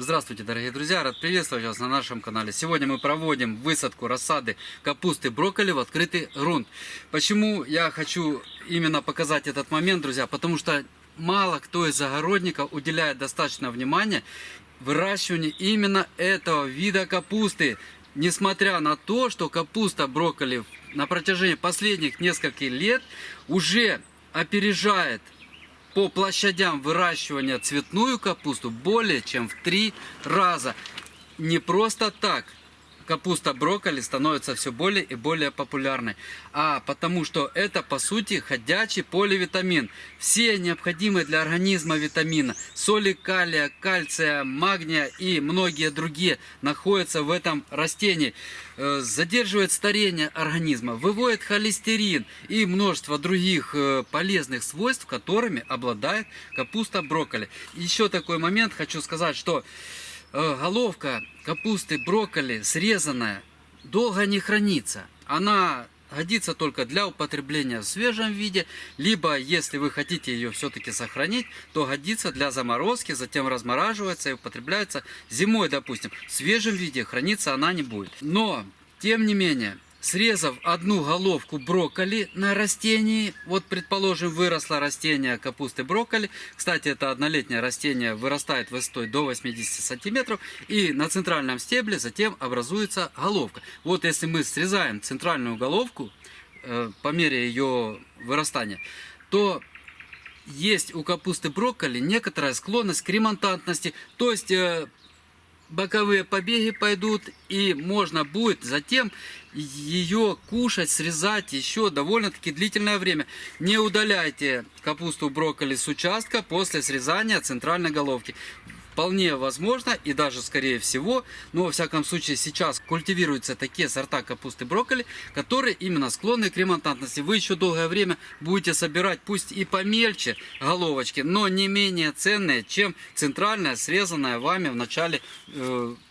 Здравствуйте, дорогие друзья! Рад приветствовать вас на нашем канале. Сегодня мы проводим высадку рассады капусты брокколи в открытый грунт. Почему я хочу именно показать этот момент, друзья? Потому что мало кто из огородников уделяет достаточно внимания выращиванию именно этого вида капусты. Несмотря на то, что капуста брокколи на протяжении последних нескольких лет уже опережает по площадям выращивания цветную капусту более чем в 3 раза. Не просто так капуста брокколи становится все более и более популярной, а потому что это по сути ходячий поливитамин. Все необходимые для организма витамины, соли калия, кальция, магния и многие другие находятся в этом растении. Задерживает старение организма, выводит холестерин и множество других полезных свойств, которыми обладает капуста брокколи. Еще такой момент хочу сказать, что головка капусты брокколи срезанная долго не хранится. Она годится только для употребления в свежем виде, либо если вы хотите ее все-таки сохранить, то годится для заморозки, затем размораживается и употребляется зимой, допустим. В свежем виде храниться она не будет. Но, тем не менее, срезав одну головку брокколи на растении, вот предположим выросло растение капусты брокколи, кстати это однолетнее растение, вырастает высотой до 80 сантиметров, и на центральном стебле затем образуется головка. Вот если мы срезаем центральную головку по мере ее вырастания, то есть у капусты брокколи некоторая склонность к ремонтантности, то есть боковые побеги пойдут, и можно будет затем ее кушать, срезать еще довольно-таки длительное время. Не удаляйте капусту брокколи с участка после срезания центральной головки. Вполне возможно и даже скорее всего, но во всяком случае сейчас культивируются такие сорта капусты брокколи, которые именно склонны к ремонтантности. Вы еще долгое время будете собирать пусть и помельче головочки, но не менее ценные, чем центральная срезанная вами в начале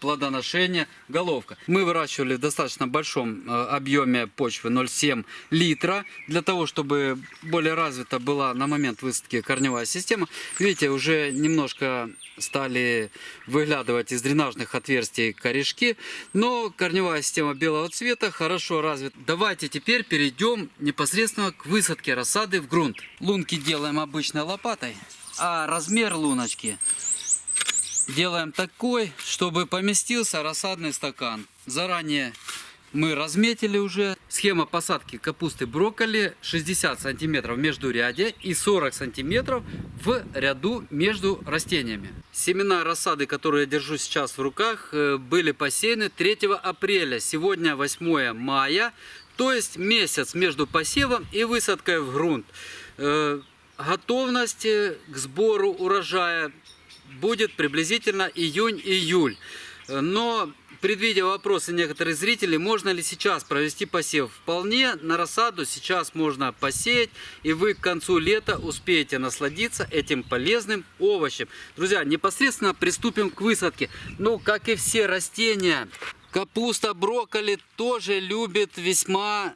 плодоношения головка. Мы выращивали в достаточно большом объеме почвы 0,7 литра, для того чтобы более развита была на момент высадки корневая система. Видите, уже немножко стали выглядывать из дренажных отверстий корешки, но корневая система белого цвета хорошо развита. Давайте теперь перейдем непосредственно к высадке рассады в грунт. Лунки делаем обычной лопатой, а размер луночки делаем такой, чтобы поместился рассадный стакан. Заранее мы разметили уже. Схема посадки капусты брокколи: 60 сантиметров междурядье и 40 сантиметров в ряду между растениями. Семена рассады, которые я держу сейчас в руках, были посеяны 3 апреля. Сегодня 8 мая, то есть месяц между посевом и высадкой в грунт. Готовность к сбору урожая будет приблизительно июнь-июль. Но, предвидя вопросы некоторых зрителей, можно ли сейчас провести посев? Вполне на рассаду сейчас можно посеять, и вы к концу лета успеете насладиться этим полезным овощем. Друзья, непосредственно приступим к высадке. Ну, как и все растения, капуста брокколи тоже любит весьма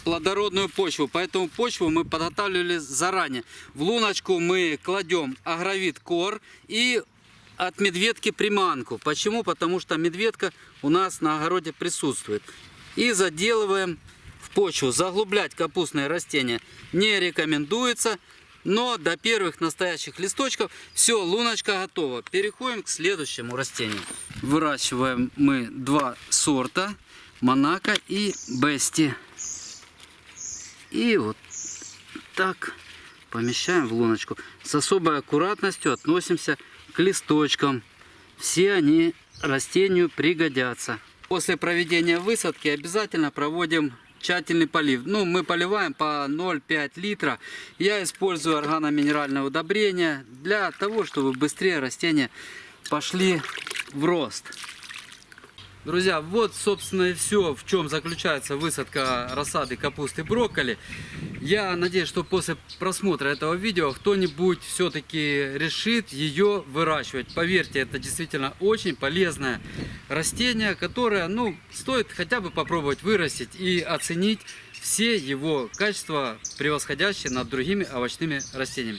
плодородную почву, поэтому почву мы подготавливали заранее. В луночку мы кладем агровит кор и от медведки приманку. Почему? Потому что медведка у нас на огороде присутствует. И заделываем в почву. Заглублять капустные растения не рекомендуется, но до первых настоящих листочков все, луночка готова. Переходим к следующему растению. Выращиваем мы 2 сорта: Монако и Бести. И вот так помещаем в луночку. С особой аккуратностью относимся к листочкам. Все они растению пригодятся. После проведения высадки обязательно проводим тщательный полив. Ну, мы поливаем по 0,5 литра. Я использую органоминеральное удобрение для того, чтобы быстрее растения пошли в рост. Друзья, вот собственно и все, в чем заключается высадка рассады капусты брокколи. Я надеюсь, что после просмотра этого видео кто-нибудь все-таки решит ее выращивать. Поверьте, это действительно очень полезное растение, которое, ну, стоит хотя бы попробовать вырастить и оценить все его качества, превосходящие над другими овощными растениями.